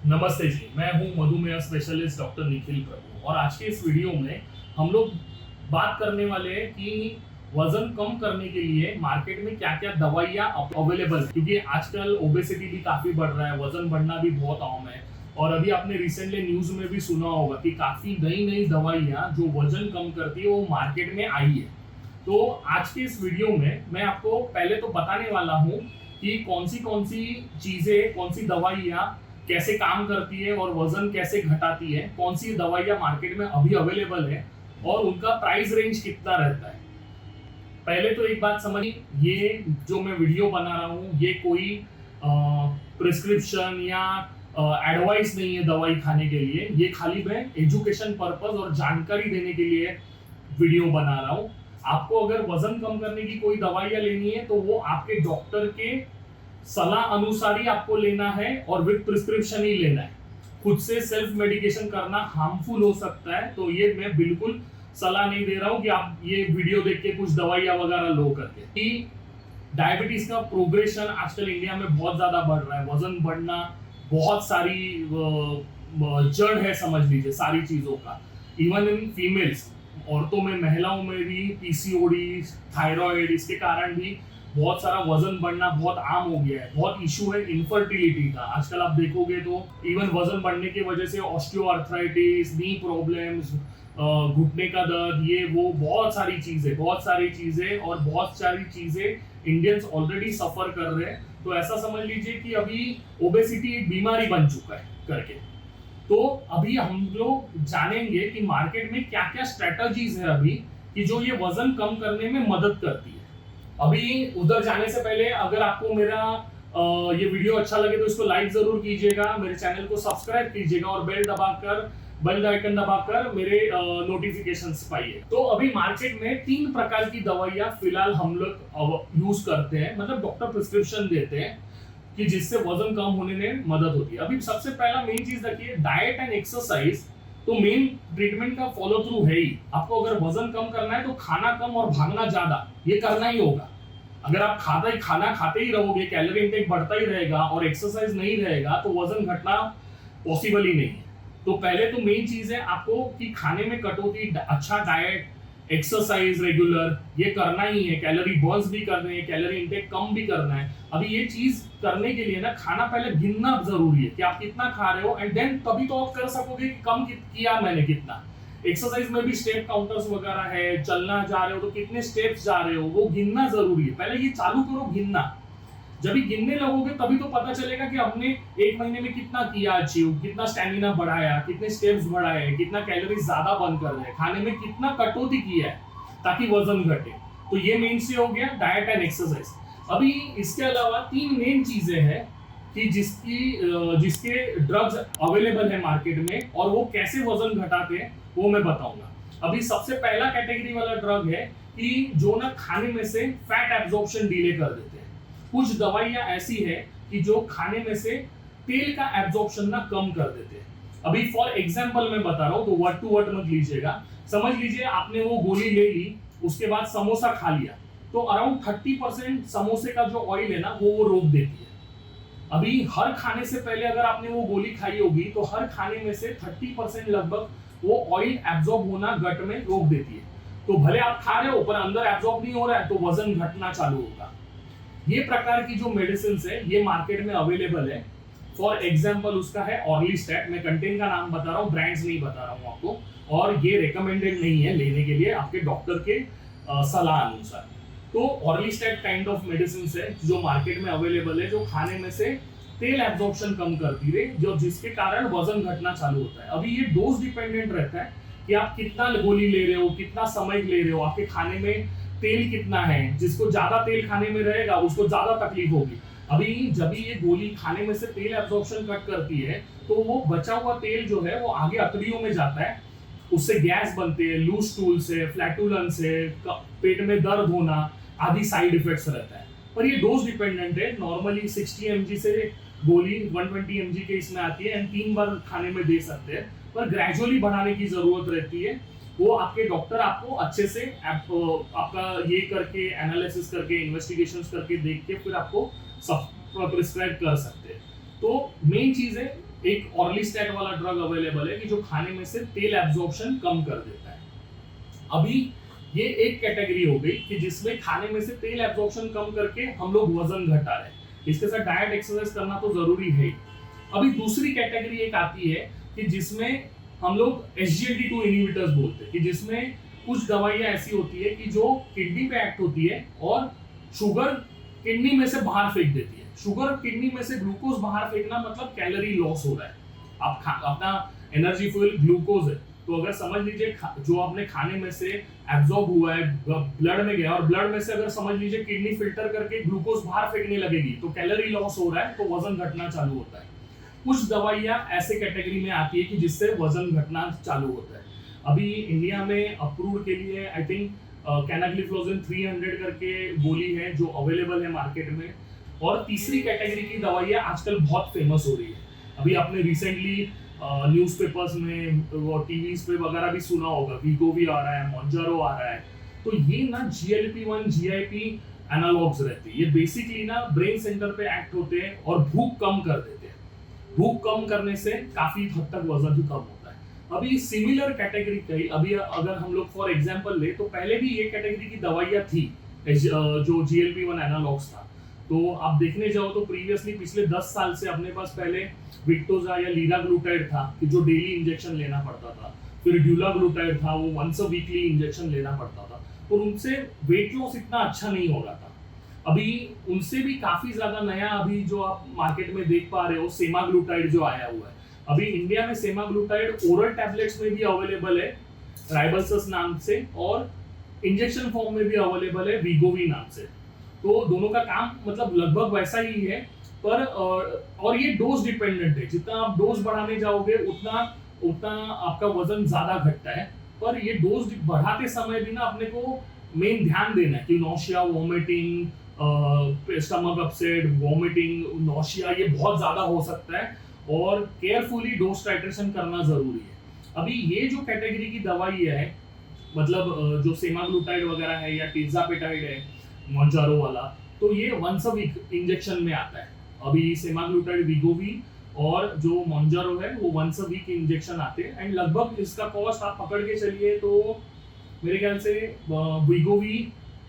नमस्ते जी, मैं हूं मधुमेह स्पेशलिस्ट डॉक्टर निखिल प्रभु और आज के इस वीडियो में हम लोग बात करने वाले हैं कि वजन कम करने के लिए मार्केट में क्या क्या दवाइयाँ अवेलेबल है, क्योंकि आजकल ओबेसिटी भी काफी बढ़ रहा है, वजन बढ़ना भी बहुत आम है। और अभी आपने रिसेंटली न्यूज में भी सुना होगा कि काफी नई नई दवाइयाँ जो वजन कम करती है वो मार्केट में आई है। तो आज के इस वीडियो में मैं आपको पहले तो बताने वाला हूँ कि कौन सी चीजें, कौन सी दवाइयाँ कैसे काम करती है और वजन कैसे घटाती है, कौन सी दवाइयाँ मार्केट में अभी अवेलेबल है और उनका प्राइस रेंज कितना रहता है। पहले तो एक बात समझिए, ये जो मैं वीडियो बना रहा हूँ ये कोई प्रिस्क्रिप्शन या एडवाइस नहीं है दवाई खाने के लिए। ये खाली मैं एजुकेशन पर्पस और जानकारी देने के लिए वीडियो बना रहा हूँ। आपको अगर वजन कम करने की कोई दवाइयाँ लेनी है तो वो आपके डॉक्टर के सलाह अनुसार ही आपको लेना है और विद प्रिस्क्रिप्शन ही लेना है। खुद से सेल्फ मेडिकेशन करना हार्मफुल हो सकता है, तो ये मैं बिल्कुल सलाह नहीं दे रहा हूं कि आप ये वीडियो देख के कुछ दवाइयां वगैरह लो करके। कि डायबिटीज का प्रोग्रेशन आजकल इंडिया में बहुत ज्यादा बढ़ रहा है, वजन बढ़ना बहुत सारी जड़ है समझ लीजिए सारी चीजों का। इवन इन फीमेल्स, औरतों में, महिलाओं में भी पीसीओडी, थायराइड, इसके कारण भी बहुत सारा वजन बढ़ना बहुत आम हो गया है। बहुत इशू है इनफर्टिलिटी का आजकल, आप देखोगे तो इवन वजन बढ़ने की वजह से ऑस्टियोआर्थराइटिस, नी प्रॉब्लम्स, घुटने का दर्द, ये वो बहुत सारी चीजें और बहुत सारी चीजें इंडियंस ऑलरेडी सफर कर रहे हैं। तो ऐसा समझ लीजिए कि अभी ओबेसिटी एक बीमारी बन चुका है करके। तो अभी हम लोग जानेंगे कि मार्केट में क्या क्या स्ट्रेटजीज है अभी कि जो ये वजन कम करने में मदद करती है। अभी उधर जाने से पहले अगर आपको मेरा ये वीडियो अच्छा लगे तो इसको लाइक जरूर कीजिएगा, मेरे चैनल को सब्सक्राइब कीजिएगा और बेल आइकन दबाकर मेरे नोटिफिकेशंस पाइए। तो अभी मार्केट में 3 प्रकार की दवाइयां फिलहाल हम लोग यूज करते हैं, मतलब डॉक्टर प्रिस्क्रिप्शन देते हैं कि जिससे वजन कम होने में मदद होती है। अभी सबसे पहला मेन चीज रखिए, डाइट एंड एक्सरसाइज। तो मेन ट्रीटमेंट का फॉलो थ्रू है ही। आपको अगर वजन कम करना है तो खाना कम और भागना ज्यादा, ये करना ही होगा। अगर आप खाना खाते ही रहोगे, कैलोरी इंटेक बढ़ता ही रहेगा और एक्सरसाइज नहीं रहेगा तो वजन घटना पॉसिबल ही नहीं है। तो पहले तो मेन चीज है आपको कि खाने में कटौती, अच्छा डाइट, एक्सरसाइज रेगुलर, ये करना ही है। कैलोरी बर्न्स भी करने हैं, कैलोरी इंटेक कम भी करना है। अभी ये चीज करने के लिए ना खाना पहले गिनना जरूरी है कि आप कितना खा रहे हो, एंड देन तभी तो आप कर सकोगे कि कम किया मैंने कितना। एक्सरसाइज में भी स्टेप काउंटर्स वगैरह है, चलना जा रहे हो तो कितने स्टेप्स जा रहे हो वो गिनना जरूरी है। पहले ये चालू करो गिनना। जब भी गिनने लगोगे तभी तो पता चलेगा कि हमने एक महीने में कितना किया अचीव, कितना स्टेमिना बढ़ाया, कितने स्टेप्स बढ़ाए, कितना कैलोरी ज्यादा बर्न कर रहे हैं, खाने में कितना कटौती किया है ताकि वजन घटे। तो ये मेन से हो गया डाइट एंड एक्सरसाइज। अभी इसके अलावा 3 मेन चीजें हैं कि जिसके ड्रग्स अवेलेबल है मार्केट में और वो कैसे वजन घटाते हैं वो मैं बताऊंगा। अभी सबसे पहला कैटेगरी वाला ड्रग है कि जो ना खाने में से फैट एब्जॉर्प्शन डिले कर देते हैं। कुछ दवाइयां ऐसी है कि जो खाने में से तेल का एब्जॉर्प्शन ना कम कर देते हैं। अभी फॉर एग्जांपल मैं बता रहा हूं तो वर्ड टू वर्ड मत लीजिएगा। समझ लीजिए आपने वो गोली ले ली, उसके बाद समोसा खा लिया, तो अराउंड 30% समोसे का जो ऑयल है ना वो रोक देती है। अभी हर खाने से पहले अगर आपने वो गोली खाई होगी तो हर खाने में से 30% लगभग वो ऑयल एब्जॉर्ब होना गट में रोक देती है। तो भले आप खा रहे हो पर अंदर एब्जॉर्ब नहीं हो रहा है तो वजन घटना चालू होगा। ये प्रकार की जो मेडिसिन है ये मार्केट में अवेलेबल है। फॉर एग्जाम्पल उसका है ऑर्लिस्टैट। मैं कंटेंट का नाम बता रहा हूँ, ब्रांड्स नहीं बता रहा हूँ आपको, और ये रिकमेंडेड नहीं है लेने के लिए आपके डॉक्टर के सलाह अनुसार। तो ऑर्लिस्टैट काइंड ऑफ मेडिसिन है जो मार्केट में अवेलेबल है, जो खाने में से तेल एब्जॉर्प्शन कम करती है, जो जिसके कारण वजन घटना चालू होता है। अभी ये डोज डिपेंडेंट रहता है कि आप कितना गोली ले रहे हो, कितना समय ले रहे हो, आपके खाने में तेल कितना है। जिसको ज्यादा तेल खाने में रहेगा उसको ज्यादा तकलीफ होगी। अभी जब ये गोली खाने में से तेल एब्जॉर्प्शन कट करती है तो वो बचा हुआ तेल जो है वो आगे अतड़ियों में जाता है, उससे गैस बनते हैं, लूज स्टूल से, फ्लैटुलेंस से, पेट में दर्द होना आदि साइड इफेक्ट्स रहता है। पर ये डोज डिपेंडेंट है। नॉर्मली 60 mg से गोली 120 mg के इसमें आती है एंड 3 बार खाने में दे सकते हैं, पर ग्रेजुअली बढ़ाने की जरूरत रहती है। वो आपके डॉक्टर आपको अच्छे से आपका ये करके एनालिसिस करके इन्वेस्टिगेशंस करके देख के फिर आपको सब प्रिस्क्राइब कर सकते हैं। तो मेन चीज है एक ऑर्लिस्टैट वाला ड्रग अवेलेबल है कि जो खाने में से तेल एब्जॉर्प्शन कम कर देता है। अभी ये एक कैटेगरी हो गई कि जिसमें खाने में से तेल एब्जॉर्प्शन कम करके हम लोग वजन घटा रहे हैं, इसके साथ डाइट एक्सरसाइज करना तो जरूरी है। अभी दूसरी कैटेगरी एक आती है कि जिसमें हम लोग SGLT2 इनहिबिटर्स बोलते हैं, कि जिसमें कुछ दवाइयां ऐसी होती है कि जो किडनी पे एक्ट होती है और शुगर किडनी में से बाहर फेंक देती है। शुगर किडनी में से ग्लूकोज बाहर फेंकना मतलब कैलोरी लॉस हो रहा है। आप अपना एनर्जी फ्यूल ग्लूकोज है, तो अगर समझ लीजिए जो आपने खाने में से एब्जॉर्ब हुआ है ब्लड में गया, और ब्लड में से अगर समझ लीजिए किडनी फिल्टर करके ग्लूकोज बाहर फेंकने लगेगी, तो कैलोरी लॉस हो रहा है, तो वजन घटना चालू होता है। कुछ दवाइयां ऐसे कैटेगरी में आती है कि जिससे वजन घटना चालू होता है। अभी इंडिया में अप्रूव्ड के लिए आई थिंक कैनाग्लिफ्लोजिन 300 करके गोली है जो अवेलेबल है मार्केट में। और तीसरी कैटेगरी की दवाइयां आजकल बहुत फेमस हो रही है। अभी आपने रिसेंटली न्यूज़पेपर्स में और टीवीज पे वगैरह भी सुना होगा, वीगोवी आ रहा है, मोंजारो आ रहा है। तो ये ना GLP-1 GIP एनालॉग्स रहते हैं। ये बेसिकली ना ब्रेन सेंटर पे एक्ट होते हैं और भूख कम कर देते हैं। भूख कम करने से काफी हद तक वजन भी कम होता है। अभी सिमिलर कैटेगरी कई, अभी अगर हम लोग फॉर एग्जांपल ले तो पहले भी ये कैटेगरी की दवाइयां थी जो GLP-1 एनालॉग्स था। तो आप देखने जाओ तो प्रीवियसली पिछले 10 साल से अपने पास पहले विक्टोजा या लीराग्लूटाइड था कि जो डेली इंजेक्शन लेना पड़ता था, फिर ड्यूलाग्लूटाइड था, वो वंस अ वीकली इंजेक्शन लेना पड़ता था, और उनसे वेट लॉस इतना अच्छा नहीं हो रहा था। अभी उनसे भी काफी ज्यादा नया अभी जो आप मार्केट में देख पा रहे हो सेमाग्लूटाइड जो आया हुआ है। अभी इंडिया में सेमाग्लूटाइड ओरल टैबलेट्स में भी अवेलेबल है राइबल्सस नाम से, और इंजेक्शन फॉर्म में भी अवेलेबल है वीगोवी नाम से। तो दोनों का काम मतलब लगभग वैसा ही है, पर और ये डोज डिपेंडेंट है। जितना आप डोज बढ़ाने जाओगे उतना आपका वजन ज्यादा घटता है। पर ये डोज बढ़ाते समय भी ना अपने को मेन ध्यान देना है कि nausea, vomiting, stomach upset, vomiting, nausea ये बहुत ज्यादा हो सकता है, और केयरफुली डोज टाइट्रेशन करना जरूरी है। अभी ये जो कैटेगरी की दवाई है, मतलब जो सेमाग्लूटाइड वगैरह है या टिज़ापेटाइड है मोंजारो वाला, तो ये वंस अ वीक इंजेक्शन में आता है। अभी सेमाग्लूटाइड वीगोवी और जो मोंजारो है वो वंस अ वीक इंजेक्शन आते हैं। एंड लगभग इसका कॉस्ट आप पकड़ के चलिए तो मेरे ख्याल से वीगोवी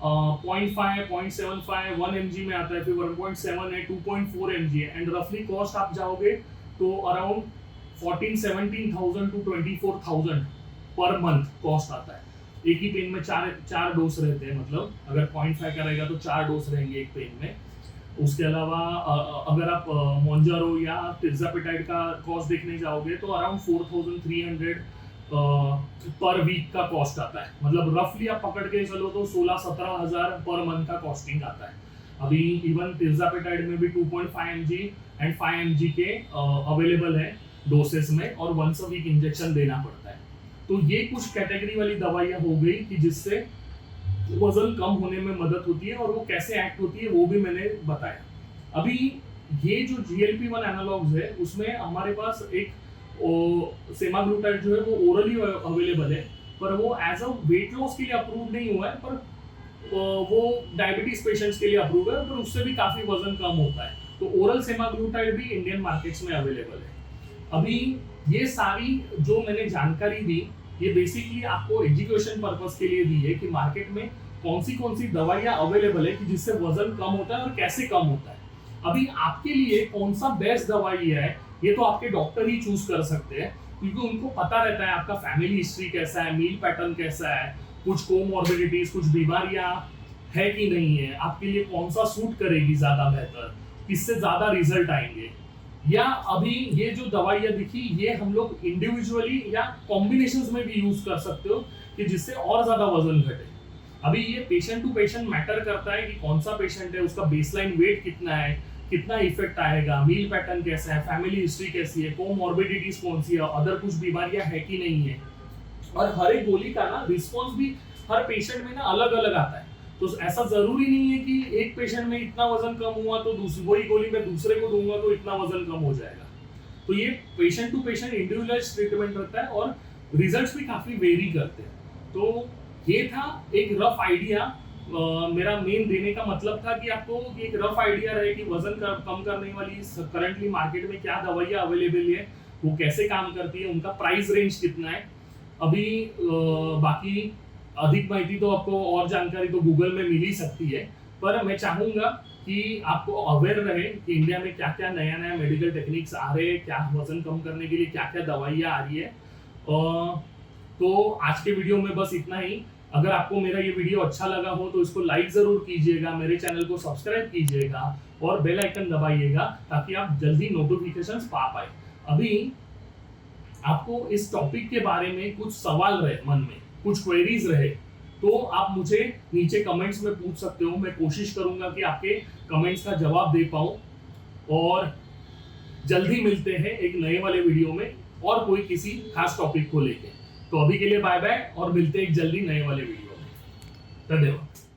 0.5, 0.75, 1 mg में आता है, फिर 1.7 है, 2.4 mg है, एंड रफली कॉस्ट आप जाओगे तो around 14-17,000 to 24,000 per month cost आता है। एक ही पेन में चार डोज रहते हैं, मतलब अगर 0.5 का रहेगा तो 4 डोज रहेंगे एक पेन में। उसके अलावा अगर आप मोंजारो या टिज़ापेटाइड का कॉस्ट देखने जाओगे तो अराउंड 4,300 पर वीक का कॉस्ट आता है। मतलब रफली आप पकड़ के चलो तो 16-17,000 पर मंथ का कॉस्टिंग आता है। अभी इवन टिज़ापेटाइड में भी 2.5 mg एंड 5 mg के अवेलेबल है डोसेस में, और वंस अ वीक इंजेक्शन देना पड़ता है। तो ये कुछ कैटेगरी वाली दवाइयां हो गई कि जिससे वजन कम होने में मदद होती है, और वो कैसे एक्ट होती है वो भी मैंने बताया। अभी ये जो GLP-1 एनालॉग्स है उसमें हमारे पास एक सेमाग्लूटाइड जो है वो ओरली अवेलेबल है, पर वो एज अ वेट लॉस के लिए अप्रूव नहीं हुआ है, पर वो डायबिटीज पेशेंट्स के लिए अप्रूव है, पर उससे भी काफी वजन कम होता है। तो ओरल सेमाग्लूटाइड भी इंडियन मार्केट्स में अवेलेबल है। अभी ये सारी जो मैंने जानकारी दी ये बेसिकली आपको एजुकेशन पर्पस के लिए दी है कि मार्केट में कौन सी दवाइयां अवेलेबल है कि जिससे वजन कम होता है और कैसे कम होता है। अभी आपके लिए कौन सा बेस्ट दवाई है ये तो आपके डॉक्टर ही चूज कर सकते हैं, क्योंकि उनको पता रहता है आपका फैमिली हिस्ट्री कैसा है, मील पैटर्न कैसा है, कुछ कोमॉर्बिडिटीज, कुछ बीमारियां है कि नहीं है, आपके लिए कौन सा सूट करेगी ज्यादा बेहतर, किससे ज्यादा रिजल्ट आएंगे। या अभी ये जो दवाइयां दिखी ये हम लोग इंडिविजुअली या कॉम्बिनेशंस में भी यूज कर सकते हो कि जिससे और ज्यादा वजन घटे। अभी ये पेशेंट टू पेशेंट मैटर करता है कि कौन सा पेशेंट है, उसका बेसलाइन वेट कितना है, कितना इफेक्ट आएगा, मील पैटर्न कैसा है, फैमिली हिस्ट्री कैसी है, कोमॉर्बिडिटीज कौन सी है, अदर कुछ बीमारियां है कि नहीं है। और हर एक गोली का ना रिस्पॉन्स भी हर पेशेंट में ना अलग अलग आता है। तो ऐसा जरूरी नहीं है कि एक पेशेंट में इतना वजन कम हुआ तो दूसरी वही गोली मैं दूसरे को दूंगा तो इतना वजन कम हो जाएगा। तो ये patient to patient individualized treatment रहता है और रिजल्ट्स भी काफी वेरी करते हैं। तो ये था एक रफ आइडिया मेरा मेन देने का मतलब था कि आपको एक रफ आइडिया रहे कि वजन कम करने वाली करंटली मार्केट में क्या दवाइयाँ अवेलेबल है, वो कैसे काम करती है, उनका प्राइस रेंज कितना है। अभी बाकी अधिक माहिती तो आपको और जानकारी तो गूगल में मिल ही सकती है, पर मैं चाहूंगा कि आपको अवेयर रहे कि इंडिया में क्या क्या नया नया मेडिकल टेक्निक्स आ रहे हैं, क्या वजन कम करने के लिए क्या क्या दवाइयाँ आ रही है। तो आज के वीडियो में बस इतना ही। अगर आपको मेरा ये वीडियो अच्छा लगा हो तो इसको लाइक जरूर कीजिएगा, मेरे चैनल को सब्सक्राइब कीजिएगा और बेल आइकन दबाइएगा ताकि आप जल्दी नोटिफिकेशंस पा पाए। अभी आपको इस टॉपिक के बारे में कुछ सवाल रहे मन में, कुछ क्वेरीज रहे, तो आप मुझे नीचे कमेंट्स में पूछ सकते हो। मैं कोशिश करूंगा कि आपके कमेंट्स का जवाब दे पाऊं। और जल्दी मिलते हैं एक नए वाले वीडियो में और कोई किसी खास टॉपिक को लेके। तो अभी के लिए बाय बाय और मिलते हैं एक जल्दी नए वाले वीडियो में। धन्यवाद।